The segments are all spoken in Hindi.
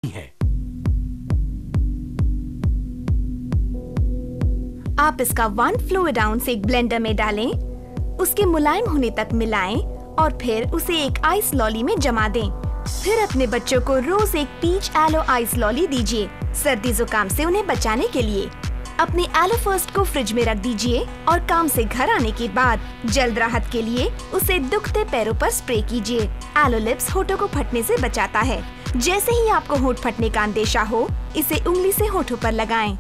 है। आप इसका 1 फ्लूइड आउंस एक ब्लेंडर में डालें, उसके मुलायम होने तक मिलाएं और फिर उसे एक आइस लॉली में जमा दें। फिर अपने बच्चों को रोज एक पीच एलो आइस लॉली दीजिए, सर्दी जुकाम से उन्हें बचाने के लिए। अपने एलो फर्स्ट को फ्रिज में रख दीजिए और काम से घर आने के बाद जल्द राहत के लिए उसे दुखते पैरों पर स्प्रे कीजिए। एलो लिप्स होठों को फटने से बचाता है। जैसे ही आपको होंठ फटने का अंदेशा हो, इसे उंगली से होठों पर लगाएं।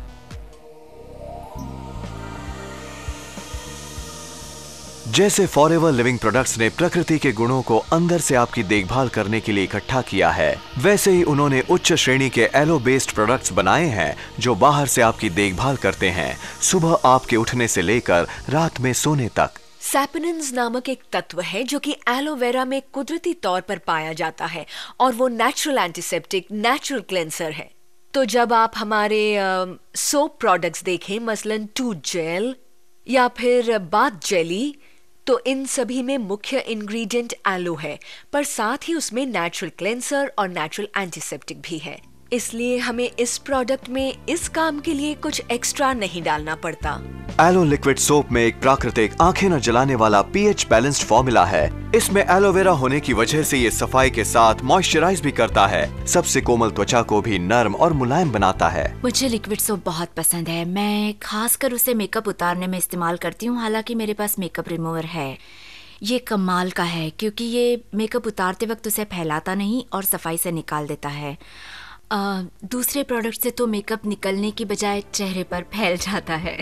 जैसे फॉरएवर लिविंग प्रोडक्ट्स ने प्रकृति के गुणों को अंदर से आपकी देखभाल करने के लिए इकट्ठा किया है, वैसे ही उन्होंने उच्च श्रेणी के एलो बेस्ड प्रोडक्ट्स बनाए हैं जो बाहर से आपकी देखभाल करते हैं, सुबह आपके उठने से लेकर रात में सोने तक। सैपोनिन्स नामक एक तत्व है जो कि एलोवेरा में कुदरती तौर पर पाया जाता है और वो नेचुरल एंटीसेप्टिक, नेचुरल क्लेंसर है। तो जब आप हमारे सोप प्रोडक्ट्स देखें, मसलन टूथ जेल या फिर बाथ जेली, तो इन सभी में मुख्य इंग्रेडिएंट एलो है, पर साथ ही उसमें नेचुरल क्लेंसर और नेचुरल एंटीसेप्टिक भी है। इसलिए हमें इस प्रोडक्ट में इस काम के लिए कुछ एक्स्ट्रा नहीं डालना पड़ता। एलो लिक्विड सोप में एक प्राकृतिक, आंखें न जलाने वाला पीएच बैलेंस्ड फॉर्मूला है। इसमें एलोवेरा होने की वजह से ये सफाई के साथ मॉइस्चराइज भी करता है, सबसे कोमल त्वचा को भी नर्म और मुलायम बनाता है। मुझे लिक्विड सोप बहुत पसंद है। मैं खासकर उसे मेकअप उतारने में इस्तेमाल करती हूँ। हालांकि मेरे पास मेकअप रिमूवर है। ये कमाल का है क्योंकि ये मेकअप उतारते वक्त उसे फैलाता नहीं और सफाई से निकाल देता है। दूसरे प्रोडक्ट से तो मेकअप निकलने की बजाय चेहरे पर फैल जाता है।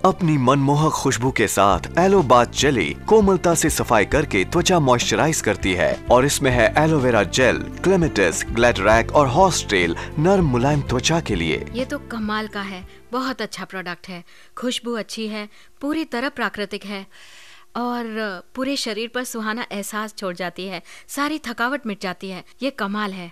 अपनी मनमोहक खुशबू के साथ एलो बाथ जेली कोमलता से सफाई करके त्वचा मॉइस्चराइज करती है और इसमें है एलोवेरा जेल, क्लेमेटिस, ग्लैडरैक और हॉर्स टेल नर्म मुलायम त्वचा के लिए। ये तो कमाल का है, बहुत अच्छा प्रोडक्ट है। खुशबू अच्छी है, पूरी तरह प्राकृतिक है और पूरे शरीर पर सुहाना एहसास छोड़ जाती है, सारी थकावट मिट जाती है। ये कमाल है।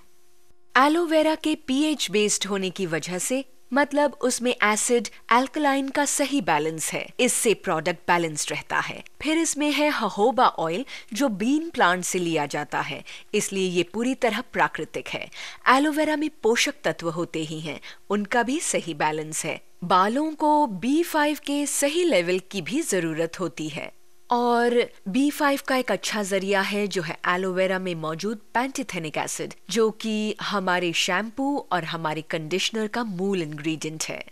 एलोवेरा के पीएच बेस्ड होने की वजह से, मतलब उसमें एसिड अल्कलाइन का सही बैलेंस है, इससे प्रोडक्ट बैलेंस्ड रहता है। फिर इसमें है जोजोबा ऑयल जो बीन प्लांट से लिया जाता है, इसलिए ये पूरी तरह प्राकृतिक है। एलोवेरा में पोषक तत्व होते ही हैं, उनका भी सही बैलेंस है। बालों को B5 के सही लेवल की भी जरूरत होती है और B5 का एक अच्छा जरिया है जो है एलोवेरा में मौजूद पैंथेथेनिक एसिड, जो कि हमारे शैम्पू और हमारे कंडीशनर का मूल इंग्रेडिएंट है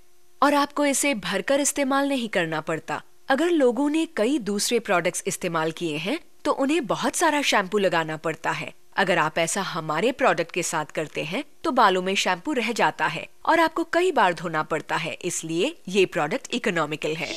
और आपको इसे भरकर इस्तेमाल नहीं करना पड़ता। अगर लोगों ने कई दूसरे प्रोडक्ट्स इस्तेमाल किए हैं तो उन्हें बहुत सारा शैम्पू लगाना पड़ता है। अगर आप ऐसा हमारे प्रोडक्ट के साथ करते हैं तो बालों में शैम्पू रह जाता है और आपको कई बार धोना पड़ता है, इसलिए ये प्रोडक्ट इकोनॉमिकल है।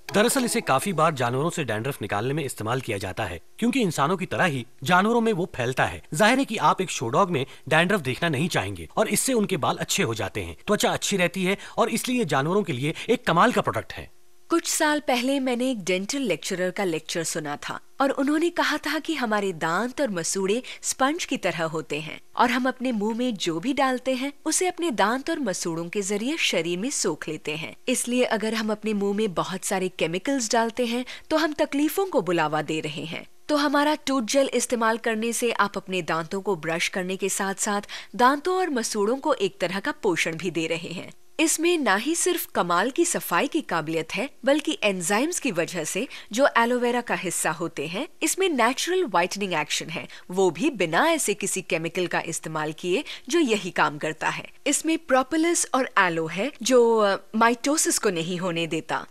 दरअसल इसे काफी बार जानवरों से डैंड्रफ निकालने में इस्तेमाल किया जाता है, क्योंकि इंसानों की तरह ही जानवरों में वो फैलता है। जाहिर है कि आप एक शो डॉग में डैंड्रफ देखना नहीं चाहेंगे और इससे उनके बाल अच्छे हो जाते हैं, त्वचा अच्छी रहती है और इसलिए जानवरों के लिए एक कमाल का प्रोडक्ट है। कुछ साल पहले मैंने एक डेंटल लेक्चरर का लेक्चर सुना था और उन्होंने कहा था कि हमारे दांत और मसूड़े स्पंज की तरह होते हैं और हम अपने मुंह में जो भी डालते हैं उसे अपने दांत और मसूड़ों के जरिए शरीर में सोख लेते हैं। इसलिए अगर हम अपने मुंह में बहुत सारे केमिकल्स डालते हैं तो हम तकलीफों को बुलावा दे रहे हैं। तो हमारा टूथ जेल इस्तेमाल करने से आप अपने दांतों को ब्रश करने के साथ साथ दांतों और मसूड़ों को एक तरह का पोषण भी दे रहे हैं। इसमें ना ही सिर्फ कमाल की सफाई की काबिलियत है, बल्कि एंजाइम्स की वजह से जो एलोवेरा का हिस्सा होते हैं, इसमें नेचुरल व्हाइटनिंग एक्शन है, वो भी बिना ऐसे किसी केमिकल का इस्तेमाल किए जो यही काम करता है। इसमें प्रोपोलिस और एलो है जो माइटोसिस को नहीं होने देता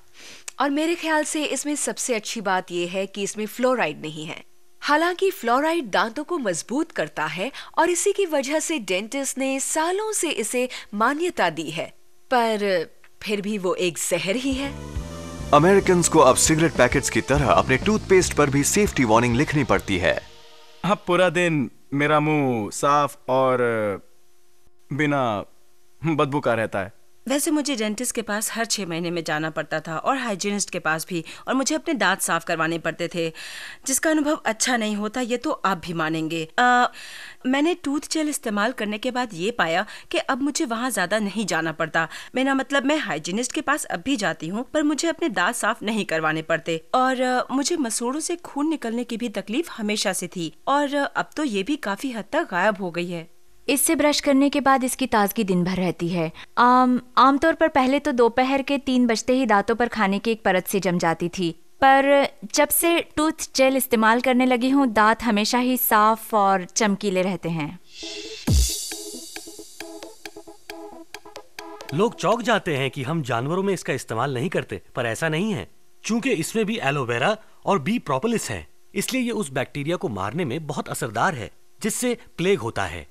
और मेरे ख्याल से इसमें सबसे अच्छी बात यह है कि इसमें फ्लोराइड नहीं है। हालांकि फ्लोराइड दांतों को मजबूत करता है और इसी की वजह से डेंटिस्ट ने सालों से इसे मान्यता दी है, पर फिर भी वो एक जहर ही है। अमेरिकन को अब सिगरेट पैकेट्स की तरह अपने टूथपेस्ट पर भी सेफ्टी वार्निंग लिखनी पड़ती है। अब पूरा दिन मेरा मुंह साफ और बिना बदबू का रहता है। वैसे मुझे डेंटिस्ट के पास हर 6 महीने में जाना पड़ता था और हाइजीनिस्ट के पास भी, और मुझे अपने दांत साफ करवाने पड़ते थे, जिसका अनुभव अच्छा नहीं होता, ये तो आप भी मानेंगे। मैंने टूथ जेल इस्तेमाल करने के बाद ये पाया कि अब मुझे वहाँ ज्यादा नहीं जाना पड़ता। मेरा मतलब मैं हाइजीनिस्ट के पास अब भी जाती हूँ, पर मुझे अपने दांत साफ नहीं करवाने पड़ते। और मुझे मसूड़ों से खून निकलने की भी तकलीफ हमेशा से थी, और अब तो ये भी काफी हद तक गायब हो गई है। इससे ब्रश करने के बाद इसकी ताजगी दिन भर रहती है। आमतौर पर पहले तो दोपहर के 3 बजते ही दांतों पर खाने की एक परत सी जम जाती थी, पर जब से टूथ जेल इस्तेमाल करने लगी हूँ दांत हमेशा ही साफ और चमकीले रहते हैं। लोग चौंक जाते हैं कि हम जानवरों में इसका इस्तेमाल नहीं करते, पर ऐसा नहीं है। चूंकि इसमें भी एलोवेरा और बी प्रोपोलिस है, इसलिए ये उस बैक्टीरिया को मारने में बहुत असरदार है जिससे प्लेग होता है।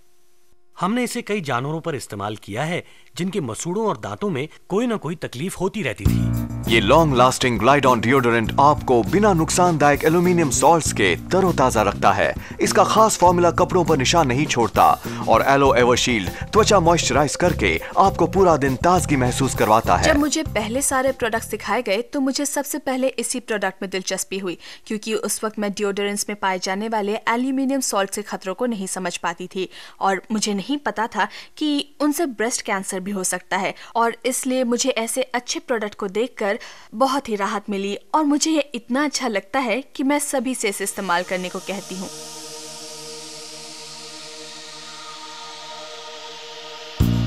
हमने इसे कई जानवरों पर इस्तेमाल किया है जिनके मसूड़ों और दांतों में कोई ना कोई तकलीफ होती रहती थी। ये long lasting glide on deodorant आपको बिना नुकसानदायक एल्यूमिनियम सॉल्ट्स के तरोताजा रखता है। इसका खास फॉर्मूला कपड़ों पर निशान नहीं छोड़ता और एलो एवरशील्ड त्वचा मॉइस्चराइज करके आपको पूरा दिन ताजगी महसूस करवाता है। जब मुझे पहले सारे प्रोडक्ट्स दिखाए गए तो मुझे सबसे पहले इसी प्रोडक्ट में दिलचस्पी हुई, क्योंकि उस वक्त मैं डिओडोरेंट्स में पाए जाने वाले एल्यूमिनियम सॉल्ट के खतरों को नहीं समझ पाती थी और मुझे नहीं पता था कि उनसे ब्रेस्ट कैंसर भी हो सकता है। और इसलिए मुझे ऐसे अच्छे प्रोडक्ट को देखकर बहुत ही राहत मिली और मुझे ये इतना अच्छा लगता है कि मैं सभी से इसे इस्तेमाल करने को कहती हूँ।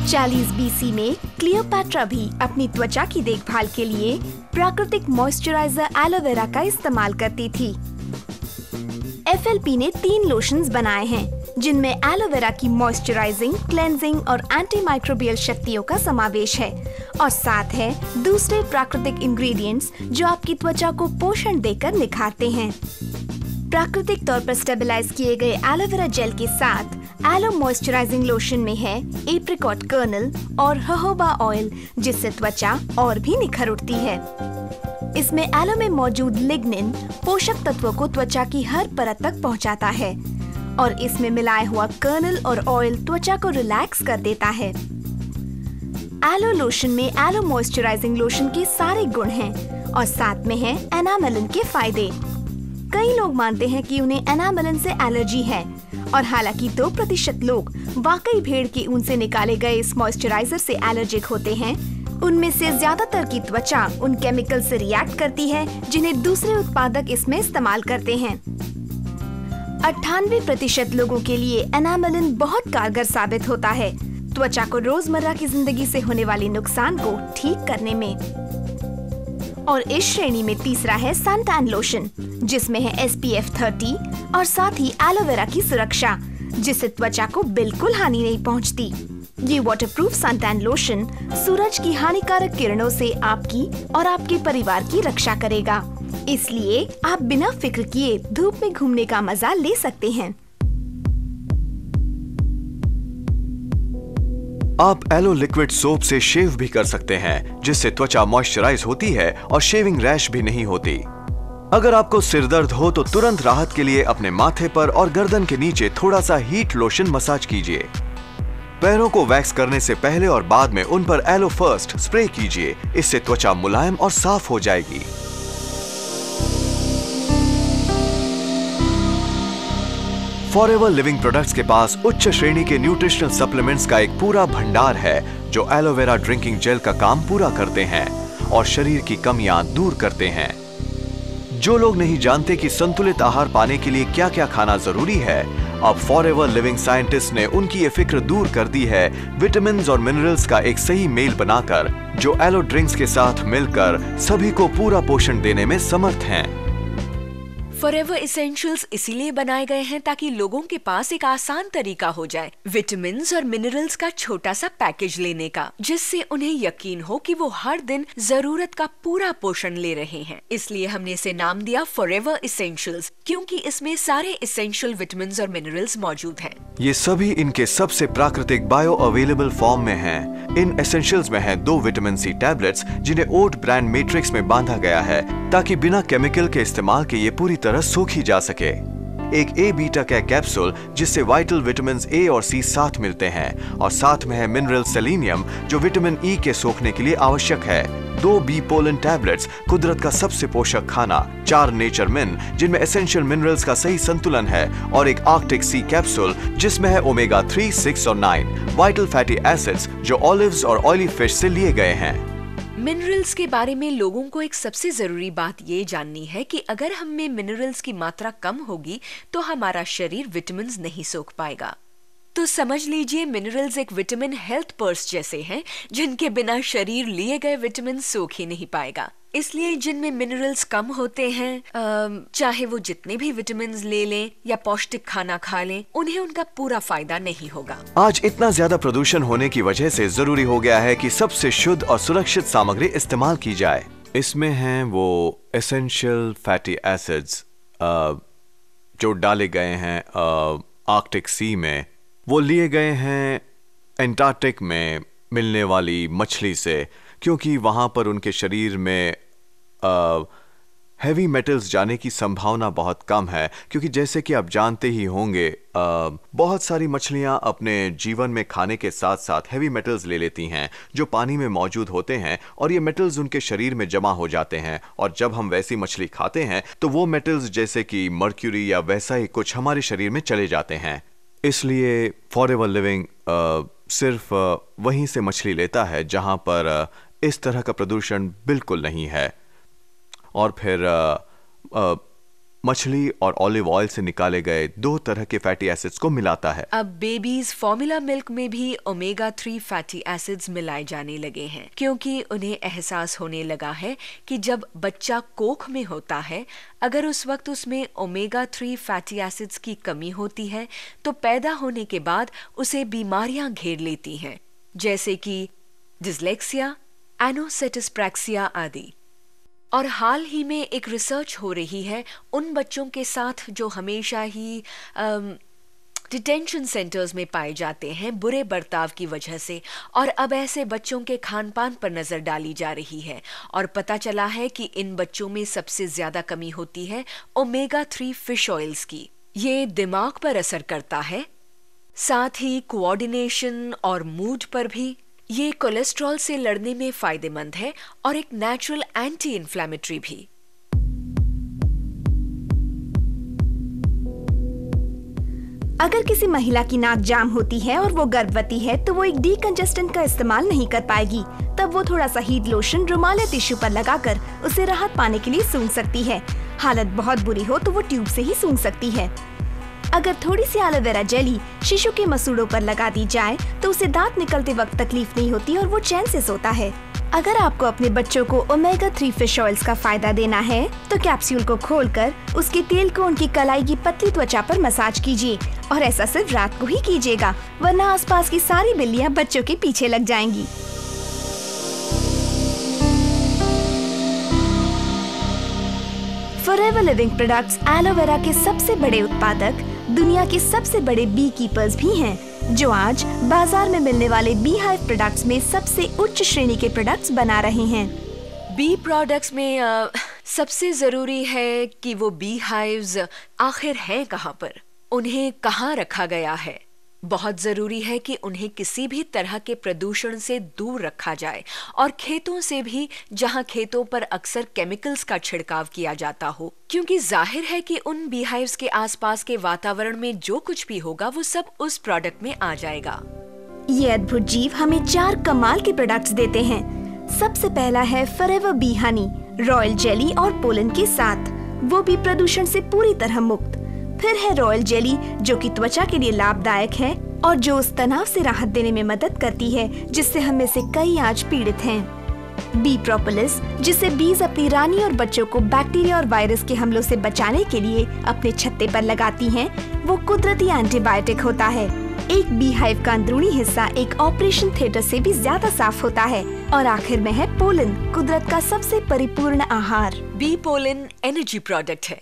चालीस BC में क्लियोपैट्रा भी अपनी त्वचा की देखभाल के लिए प्राकृतिक मॉइस्चराइजर एलोवेरा का इस्तेमाल करती थी। FLP ने 3 लोशंस बनाए हैं जिनमें एलोवेरा की मॉइस्चराइजिंग, क्लेंजिंग और एंटीमाइक्रोबियल शक्तियों का समावेश है और साथ है दूसरे प्राकृतिक इंग्रेडिएंट्स जो आपकी त्वचा को पोषण देकर निखारते हैं। प्राकृतिक तौर पर स्टेबलाइज किए गए एलोवेरा जेल के साथ एलो मॉइस्चराइजिंग लोशन में है एप्रिकॉट कर्नल और जोजोबा ऑयल, जिससे त्वचा और भी निखर उठती है। इसमें एलो में मौजूद लिग्निन पोषक तत्वों को त्वचा की हर परत तक पहुंचाता है और इसमें मिलाया हुआ कर्नल और ऑयल त्वचा को रिलैक्स कर देता है। एलो लोशन में एलो मॉइस्चराइजिंग लोशन के सारे गुण हैं और साथ में है एनामेलिन के फायदे। कई लोग मानते हैं कि उन्हें एनामेलिन से एलर्जी है और हालांकि 2% लोग वाकई भेड़ के ऊन से निकाले गए इस मॉइस्चराइजर से एलर्जिक होते हैं, उनमें से ज्यादातर की त्वचा उन केमिकल से रिएक्ट करती है जिन्हें दूसरे उत्पादक इसमें इस्तेमाल करते हैं। 98% लोगों के लिए एनामेलिन बहुत कारगर साबित होता है त्वचा को रोजमर्रा की जिंदगी से होने वाले नुकसान को ठीक करने में। और इस श्रेणी में तीसरा है सनटैन लोशन, जिसमें है SPF 30 और साथ ही एलोवेरा की सुरक्षा, जिससे त्वचा को बिल्कुल हानि नहीं पहुंचती। ये वाटरप्रूफ सनटैन लोशन सूरज की हानिकारक किरणों से आपकी और आपके परिवार की रक्षा करेगा, इसलिए आप बिना फिक्र किए धूप में घूमने का मजा ले सकते हैं। आप एलो लिक्विड सोप से शेव भी कर सकते हैं, जिससे त्वचा मॉइस्चराइज होती है और शेविंग रैश भी नहीं होती। अगर आपको सिर दर्द हो तो तुरंत राहत के लिए अपने माथे पर और गर्दन के नीचे थोड़ा सा हीट लोशन मसाज कीजिए। पैरों को वैक्स करने से पहले और बाद में उन पर एलो फर्स्ट स्प्रे कीजिए, इससे त्वचा मुलायम और साफ हो जाएगी। फॉरएवर लिविंग प्रोडक्ट्स के पास उच्च श्रेणी के न्यूट्रिशनल सप्लीमेंट्स का एक पूरा भंडार है जो एलोवेरा ड्रिंकिंग जेल का काम पूरा करते हैं और शरीर की कमियां दूर करते हैं। जो लोग नहीं जानते कि संतुलित आहार पाने के लिए क्या क्या खाना जरूरी है, अब फॉरएवर लिविंग साइंटिस्ट ने उनकी ये फिक्र दूर कर दी है विटामिन्स और मिनरल्स का एक सही मेल बनाकर, जो एलो ड्रिंक्स के साथ मिलकर सभी को पूरा पोषण देने में समर्थ हैं। फॉरएवर इसेंशियल्स इसीलिए बनाए गए हैं ताकि लोगों के पास एक आसान तरीका हो जाए विटामिन्स और मिनरल्स का छोटा सा पैकेज लेने का, जिससे उन्हें यकीन हो कि वो हर दिन जरूरत का पूरा पोषण ले रहे हैं। इसलिए हमने इसे नाम दिया फॉरएवर इसेंशियल्स, क्योंकि इसमें सारे इसेंशियल विटामिन्स और मिनरल्स मौजूद हैं। ये सभी इनके सबसे प्राकृतिक बायो अवेलेबल फॉर्म में हैं। इन एसेंशियल्स में है 2 विटामिन सी टैबलेट्स जिन्हें ओट ब्रांड मैट्रिक्स में बांधा गया है ताकि बिना केमिकल के इस्तेमाल के ये पूरी तरह सोखी जा सके। एक ए बीटा का कैप्सूल जिससे वाइटल विटामिन ए और सी साथ मिलते हैं, और साथ में है मिनरल सेलेनियम जो विटामिन ई के सोखने के लिए आवश्यक है, 2 बी पोलन टैबलेट्स कुदरत का सबसे पोषक खाना, 4 नेचर मिन जिनमें एसेंशियल मिनरल्स का सही संतुलन है, और एक आर्कटिक सी कैप्सूल जिसमें है ओमेगा 3, 6 और 9 वाइटल फैटी एसिड्स जो ऑलिव्स और ऑयली फिश से लिए गए हैं। मिनरल्स के बारे में लोगों को एक सबसे जरूरी बात ये जाननी है कि अगर हम में मिनरल्स की मात्रा कम होगी तो हमारा शरीर विटामिन्स नहीं सोख पाएगा। तो समझ लीजिए मिनरल्स एक विटामिन हेल्थ पर्स जैसे हैं जिनके बिना शरीर लिए गए विटामिन सोख ही नहीं पाएगा। इसलिए जिनमें मिनरल्स कम होते हैं, चाहे वो जितने भी विटामिन्स ले लें या पौष्टिक खाना खा लें, उन्हें उनका पूरा फायदा नहीं होगा। आज इतना ज्यादा प्रदूषण होने की वजह से जरूरी हो गया है कि सबसे शुद्ध और सुरक्षित सामग्री इस्तेमाल की जाए। इसमें हैं वो एसेंशियल फैटी एसिड्स जो डाले गए हैं आर्कटिक सी में, वो लिए गए हैं एंटार्कटिक में मिलने वाली मछली से, क्योंकि वहां पर उनके शरीर में हैवी मेटल्स जाने की संभावना बहुत कम है, क्योंकि जैसे कि आप जानते ही होंगे बहुत सारी मछलियां अपने जीवन में खाने के साथ साथ हैवी मेटल्स ले लेती हैं जो पानी में मौजूद होते हैं, और ये मेटल्स उनके शरीर में जमा हो जाते हैं, और जब हम वैसी मछली खाते हैं तो वो मेटल्स जैसे कि मर्क्यूरी या वैसा ही कुछ हमारे शरीर में चले जाते हैं। इसलिए फॉरएवर लिविंग सिर्फ वहीं से मछली लेता है जहां पर इस तरह का प्रदूषण बिल्कुल नहीं है, और फिर मछली और ऑलिव ऑयल से निकाले गए 2 तरह के फैटी एसिड्स को मिलाता है। अब बेबीज फॉर्मूला मिल्क में भी ओमेगा 3 फैटी एसिड्स मिलाए जाने लगे हैं, क्योंकि उन्हें एहसास होने लगा है कि जब बच्चा कोख में होता है, अगर उस वक्त उसमें ओमेगा 3 फैटी एसिड्स की कमी होती है तो पैदा होने के बाद उसे बीमारियां घेर लेती हैं, जैसे कि डिस्लेक्सिया, एनोसेटिस्प्रैक्सिया आदि। और हाल ही में एक रिसर्च हो रही है उन बच्चों के साथ जो हमेशा ही डिटेंशन सेंटर्स में पाए जाते हैं बुरे बर्ताव की वजह से, और अब ऐसे बच्चों के खान पान पर नजर डाली जा रही है, और पता चला है कि इन बच्चों में सबसे ज्यादा कमी होती है ओमेगा 3 फिश ऑयल्स की। ये दिमाग पर असर करता है, साथ ही कोऑर्डिनेशन और मूड पर भी। ये कोलेस्ट्रॉल से लड़ने में फायदेमंद है और एक नेचुरल एंटी इन्फ्लेमेटरी भी। अगर किसी महिला की नाक जाम होती है और वो गर्भवती है तो वो एक डीकंजेस्टेंट का इस्तेमाल नहीं कर पाएगी। तब वो थोड़ा सा हीट लोशन रुमाल या टिश्यू पर लगाकर उसे राहत पाने के लिए सूंघ सकती है। हालत बहुत बुरी हो तो वो ट्यूब से ही सूंघ सकती है। अगर थोड़ी सी एलोवेरा जेली शिशु के मसूड़ों पर लगा दी जाए तो उसे दांत निकलते वक्त तकलीफ नहीं होती और वो चैन से सोता है। अगर आपको अपने बच्चों को ओमेगा 3 फिश ऑयल्स का फायदा देना है तो कैप्सूल को खोलकर उसके तेल को उनकी कलाई की पतली त्वचा पर मसाज कीजिए, और ऐसा सिर्फ रात को ही कीजिएगा, वरना आसपास की सारी बिल्लियां बच्चों के पीछे लग जाएंगी। फॉरएवर लिविंग प्रोडक्ट्स एलोवेरा के सबसे बड़े उत्पादक दुनिया के सबसे बड़े बी कीपर्स भी हैं, जो आज बाजार में मिलने वाले बी हाइव प्रोडक्ट्स में सबसे उच्च श्रेणी के प्रोडक्ट्स बना रहे हैं। बी प्रोडक्ट्स में सबसे जरूरी है कि वो बी हाइव्स आखिर हैं कहाँ पर, उन्हें कहाँ रखा गया है। बहुत जरूरी है कि उन्हें किसी भी तरह के प्रदूषण से दूर रखा जाए, और खेतों से भी जहां खेतों पर अक्सर केमिकल्स का छिड़काव किया जाता हो, क्योंकि जाहिर है कि उन बीहाइव्स के आसपास के वातावरण में जो कुछ भी होगा वो सब उस प्रोडक्ट में आ जाएगा। ये अद्भुत जीव हमें 4 कमाल के प्रोडक्ट्स देते हैं। सबसे पहला है forever B Honey, royal jelly और पोलन के साथ, वो भी प्रदूषण से पूरी तरह मुक्त। फिर है रॉयल जेली जो कि त्वचा के लिए लाभदायक है और जो उस तनाव से राहत देने में मदद करती है जिससे हम में से कई आज पीड़ित हैं। बी प्रोपोलिस, जिसे बीज अपनी रानी और बच्चों को बैक्टीरिया और वायरस के हमलों से बचाने के लिए अपने छत्ते पर लगाती हैं, वो कुदरती एंटीबायोटिक होता है। एक बी हाइव का अंदरूनी हिस्सा एक ऑपरेशन थिएटर से भी ज्यादा साफ होता है। और आखिर में है पोलन, कुदरत का सबसे परिपूर्ण आहार। बी पोलन एनर्जी प्रोडक्ट है,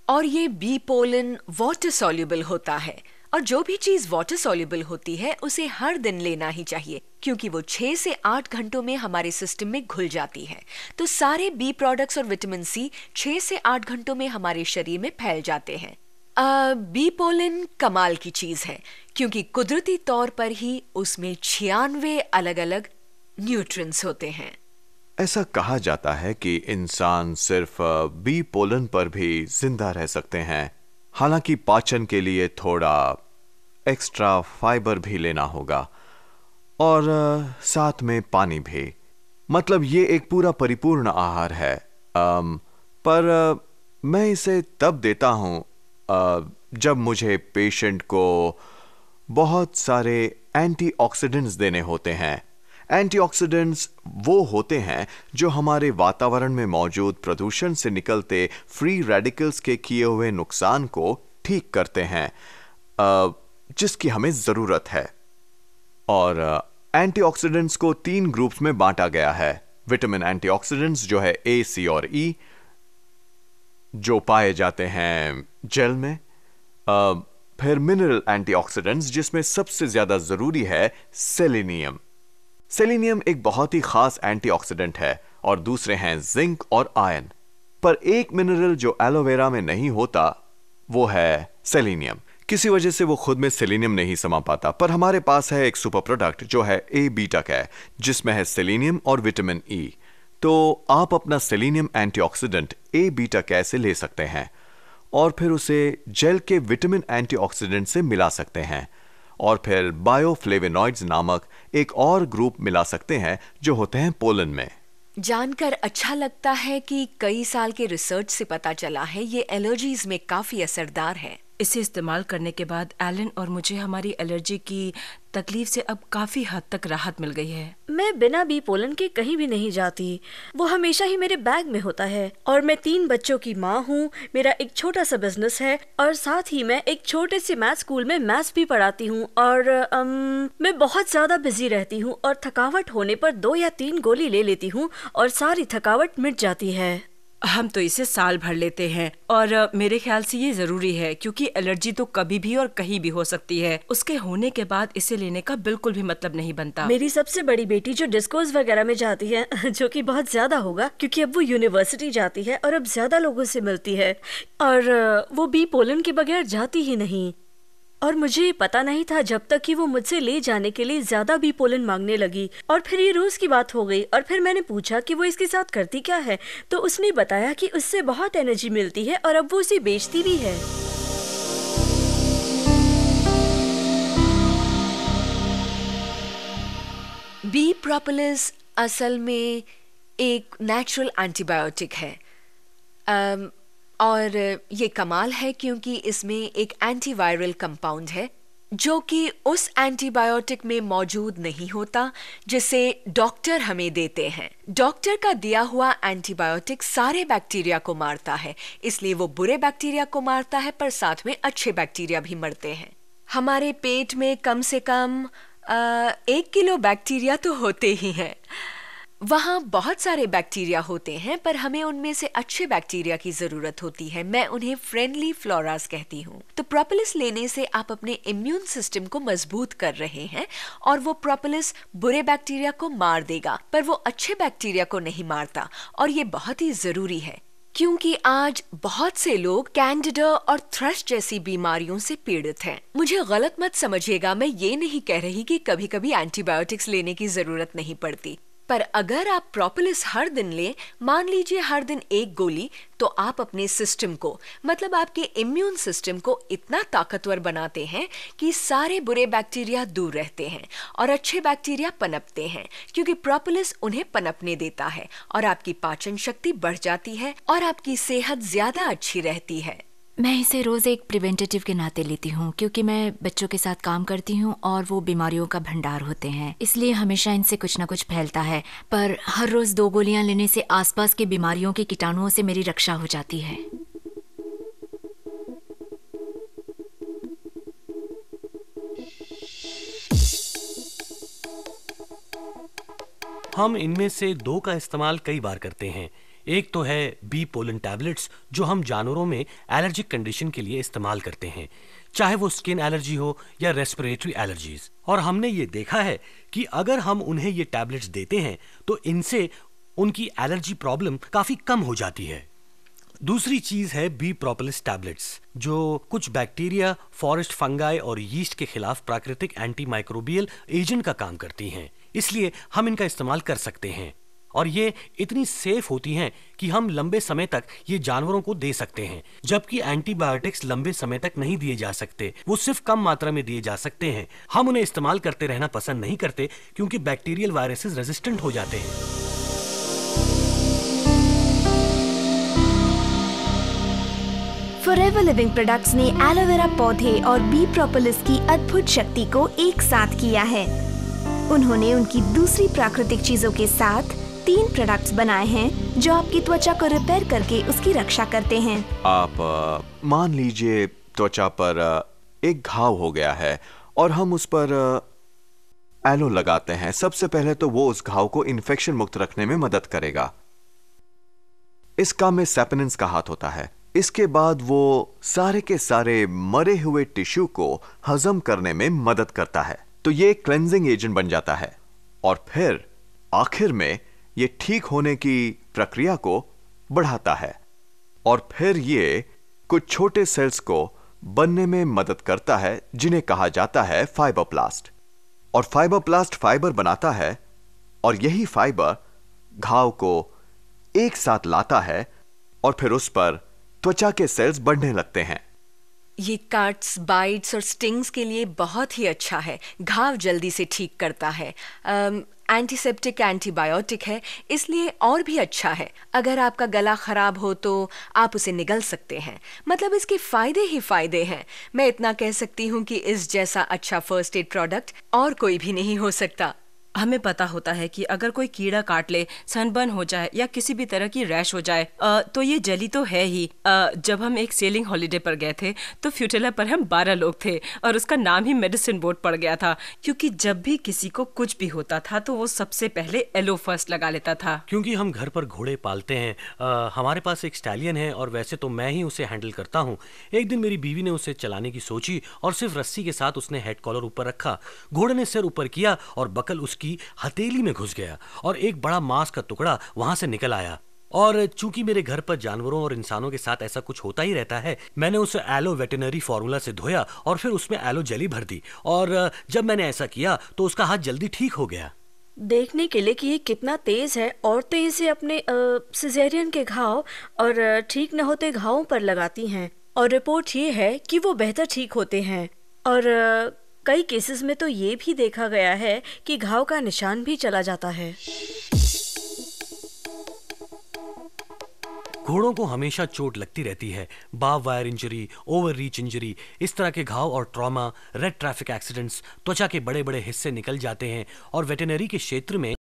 और ये बी पोलन वाटर सॉल्युबल होता है, और जो भी चीज वाटर सॉल्युबल होती है उसे हर दिन लेना ही चाहिए, क्योंकि वो 6 से 8 घंटों में हमारे सिस्टम में घुल जाती है। तो सारे बी प्रोडक्ट्स और विटामिन सी 6 से 8 घंटों में हमारे शरीर में फैल जाते हैं। बी पोलन कमाल की चीज है क्योंकि कुदरती तौर पर ही उसमें 96 अलग अलग न्यूट्रिएंट्स होते हैं। ऐसा कहा जाता है कि इंसान सिर्फ बी पोलन पर भी जिंदा रह सकते हैं, हालांकि पाचन के लिए थोड़ा एक्स्ट्रा फाइबर भी लेना होगा और साथ में पानी भी। मतलब ये एक पूरा परिपूर्ण आहार है। पर मैं इसे तब देता हूं जब मुझे पेशेंट को बहुत सारे एंटीऑक्सीडेंट्स देने होते हैं। एंटीऑक्सीडेंट्स वो होते हैं जो हमारे वातावरण में मौजूद प्रदूषण से निकलते फ्री रेडिकल्स के किए हुए नुकसान को ठीक करते हैं, जिसकी हमें जरूरत है। और एंटीऑक्सीडेंट्स को 3 ग्रुप्स में बांटा गया है। विटामिन एंटीऑक्सीडेंट्स जो है ए, सी और ई, जो पाए जाते हैं जेल में। फिर मिनरल एंटीऑक्सीडेंट्स जिसमें सबसे ज्यादा जरूरी है सेलेनियम। सेलेनियम एक बहुत ही खास एंटीऑक्सीडेंट है। और दूसरे हैं जिंक और आयरन। पर एक मिनरल जो एलोवेरा में नहीं होता वो है सेलेनियम। किसी वजह से वो खुद में सेलेनियम नहीं समा पाता, पर हमारे पास है एक सुपर प्रोडक्ट जो है ए बीटा का, जिसमें है सेलेनियम और विटामिन ई। तो आप अपना सेलेनियम एंटीऑक्सीडेंट ए बीटा कैसे ले सकते हैं और फिर उसे जेल के विटामिन एंटीऑक्सीडेंट से मिला सकते हैं और फिर बायोफ्लेवेनॉइड्स नामक एक और ग्रुप मिला सकते हैं जो होते हैं पोलन में। जानकर अच्छा लगता है कि कई साल के रिसर्च से पता चला है ये एलर्जीज में काफी असरदार है। इसे इस्तेमाल करने के बाद एलन और मुझे हमारी एलर्जी की तकलीफ से अब काफी हद तक राहत मिल गई है। मैं बिना बी पोलन के कहीं भी नहीं जाती। वो हमेशा ही मेरे बैग में होता है। और मैं 3 बच्चों की माँ हूँ। मेरा एक छोटा सा बिजनेस है और साथ ही मैं एक छोटे से मैथ स्कूल में मैथ्स भी पढ़ाती हूँ। और मैं बहुत ज्यादा बिजी रहती हूँ और थकावट होने पर 2 या 3 गोली ले लेती हूँ और सारी थकावट मिट जाती है। हम तो इसे साल भर लेते हैं और मेरे ख्याल से ये जरूरी है क्योंकि एलर्जी तो कभी भी और कहीं भी हो सकती है। उसके होने के बाद इसे लेने का बिल्कुल भी मतलब नहीं बनता। मेरी सबसे बड़ी बेटी जो डिस्कोर्स वगैरह में जाती है जो कि बहुत ज्यादा होगा क्योंकि अब वो यूनिवर्सिटी जाती है और अब ज्यादा लोगों से मिलती है और वो बी पोलन के बगैर जाती ही नहीं। और मुझे पता नहीं था जब तक कि वो मुझसे ले जाने के लिए ज्यादा बी पोलन मांगने लगी। और फिर ये रोज की बात हो गई और फिर मैंने पूछा कि वो इसके साथ करती क्या है, तो उसने बताया कि उससे बहुत एनर्जी मिलती है और अब वो उसे बेचती भी है। बी प्रोपोलिस असल में एक नेचुरल एंटीबायोटिक है और ये कमाल है क्योंकि इसमें एक एंटीवायरल कंपाउंड है जो कि उस एंटीबायोटिक में मौजूद नहीं होता जिसे डॉक्टर हमें देते हैं। डॉक्टर का दिया हुआ एंटीबायोटिक सारे बैक्टीरिया को मारता है, इसलिए वो बुरे बैक्टीरिया को मारता है पर साथ में अच्छे बैक्टीरिया भी मरते हैं। हमारे पेट में कम से कम 1 किलो बैक्टीरिया तो होते ही हैं। वहाँ बहुत सारे बैक्टीरिया होते हैं पर हमें उनमें से अच्छे बैक्टीरिया की जरूरत होती है। मैं उन्हें फ्रेंडली फ्लोरास कहती हूँ। तो प्रोपोलिस लेने से आप अपने इम्यून सिस्टम को मजबूत कर रहे हैं और वो प्रोपोलिस बुरे बैक्टीरिया को मार देगा पर वो अच्छे बैक्टीरिया को नहीं मारता। और ये बहुत ही जरूरी है क्योंकि आज बहुत से लोग कैंडिडा और थ्रश जैसी बीमारियों से पीड़ित हैं। मुझे गलत मत समझिएगा, मैं ये नहीं कह रही कि कभी कभी एंटीबायोटिक्स लेने की जरूरत नहीं पड़ती, पर अगर आप प्रोपोलिस हर दिन लें, मान लीजिए हर दिन 1 गोली, तो आप अपने सिस्टम को, मतलब आपके इम्यून सिस्टम को इतना ताकतवर बनाते हैं कि सारे बुरे बैक्टीरिया दूर रहते हैं और अच्छे बैक्टीरिया पनपते हैं क्योंकि प्रोपोलिस उन्हें पनपने देता है और आपकी पाचन शक्ति बढ़ जाती है और आपकी सेहत ज्यादा अच्छी रहती है। मैं इसे रोज एक प्रिवेंटेटिव के नाते लेती हूँ क्योंकि मैं बच्चों के साथ काम करती हूँ और वो बीमारियों का भंडार होते हैं, इसलिए हमेशा इनसे कुछ न कुछ फैलता है। पर हर रोज 2 गोलियां लेने से आसपास के बीमारियों के कीटाणुओं से मेरी रक्षा हो जाती है। हम इनमें से 2 का इस्तेमाल कई बार करते हैं। एक तो है बी पोलन टैबलेट्स जो हम जानवरों में एलर्जिक कंडीशन के लिए इस्तेमाल करते हैं, चाहे वो स्किन एलर्जी हो या रेस्पिरेटरी एलर्जीज। और हमने ये देखा है कि अगर हम उन्हें ये टैबलेट्स देते हैं तो इनसे उनकी एलर्जी प्रॉब्लम काफी कम हो जाती है। दूसरी चीज है बी प्रोपोलिस टैबलेट्स, जो कुछ बैक्टीरिया, फॉरेस्ट फंगाई और यीस्ट के खिलाफ प्राकृतिक एंटी माइक्रोबियल एजेंट का काम करती हैं। इसलिए हम इनका इस्तेमाल कर सकते हैं और ये इतनी सेफ होती हैं कि हम लंबे समय तक ये जानवरों को दे सकते हैं, जबकि एंटीबायोटिक्स लंबे समय तक नहीं दिए जा सकते, वो सिर्फ कम मात्रा में दिए जा सकते हैं। हम उन्हें इस्तेमाल करते रहना पसंद नहीं करते क्योंकि बैक्टीरियल वायरसेस रेजिस्टेंट हो जाते हैं। फॉरएवर लिविंग प्रोडक्ट्स ने एलोवेरा पौधे और बी प्रोपोलिस की अद्भुत शक्ति को एक साथ किया है। उन्होंने उनकी दूसरी प्राकृतिक चीजों के साथ 3 प्रोडक्ट्स बनाए हैं जो आपकी त्वचा को रिपेयर करके उसकी रक्षा करते हैं। आप मान लीजिए त्वचा पर एक घाव हो गया है और हम उस पर एलो लगाते हैं। सबसे पहले तो वो उस घाव को इन्फेक्शन मुक्त रखने में मदद करेगा। इस काम में सैपोनिन्स का हाथ होता है। इसके बाद वो सारे के सारे मरे हुए टिश्यू को हजम करने में मदद करता है, तो ये क्लेंजिंग एजेंट बन जाता है और फिर आखिर में ये ठीक होने की प्रक्रिया को बढ़ाता है और फिर ये कुछ छोटे सेल्स को बनने में मदद करता है जिन्हें कहा जाता है फाइबरप्लास्ट। और फाइबरप्लास्ट फाइबर बनाता है और यही फाइबर घाव को एक साथ लाता है और फिर उस पर त्वचा के सेल्स बढ़ने लगते हैं। ये कट्स, बाइट्स और स्टिंग्स के लिए बहुत ही अच्छा है। घाव जल्दी से ठीक करता है। एंटीसेप्टिक, एंटीबायोटिक है, इसलिए और भी अच्छा है। अगर आपका गला खराब हो तो आप उसे निगल सकते हैं। मतलब इसके फायदे ही फायदे हैं। मैं इतना कह सकती हूँ कि इस जैसा अच्छा फर्स्ट एड प्रोडक्ट और कोई भी नहीं हो सकता। हमें पता होता है कि अगर कोई कीड़ा काट ले, सनबर्न हो जाए या किसी भी तरह की रैश हो जाए तो ये जली तो है ही। जब हम एक सेलिंग हॉलिडे पर गए थे तो फ्यूटेला पर हम 12 लोग थे और उसका नाम ही मेडिसिन बोर्ड पड़ गया था, क्योंकि जब भी किसी को कुछ भी होता था तो वो सबसे पहले एलो फर्स्ट लगा लेता था। क्योंकि हम घर पर घोड़े पालते हैं, हमारे पास एक स्टैलियन है और वैसे तो मैं ही उसे हैंडल करता हूँ। एक दिन मेरी बीवी ने उसे चलाने की सोची और सिर्फ रस्सी के साथ उसने हेड कॉलर ऊपर रखा। घोड़े ने सिर ऊपर किया और बकल उसकी हथेली में घुस गया और एक बड़ा मांस का टुकड़ा वहां से निकल आया। और चूंकि मेरे घर पर जानवरों और इंसानों के साथ ऐसा कुछ होता ही रहता है, मैंने उसे एलो वेटरनरी फार्मूला से धोया और फिर उसमें एलो जेली भर दी। और जब मैंने ऐसा किया तो उसका हाथ जल्दी ठीक हो गया। देखने के लिए कि ये कितना तेज है, औरतें इसे अपने सिजेरियन के घाव और ठीक न होते घावों पर लगाती हैं और रिपोर्ट ये है कि वो बेहतर ठीक होते हैं। और कई केसेस में तो ये भी देखा गया है कि घाव का निशान भी चला जाता है। घोड़ों को हमेशा चोट लगती रहती है, barb wire injury, over reach injury. इस तरह के घाव और ट्रॉमा, रेड ट्रैफिक एक्सीडेंट्स त्वचा के बड़े बड़े हिस्से निकल जाते हैं और वेटरनरी के क्षेत्र में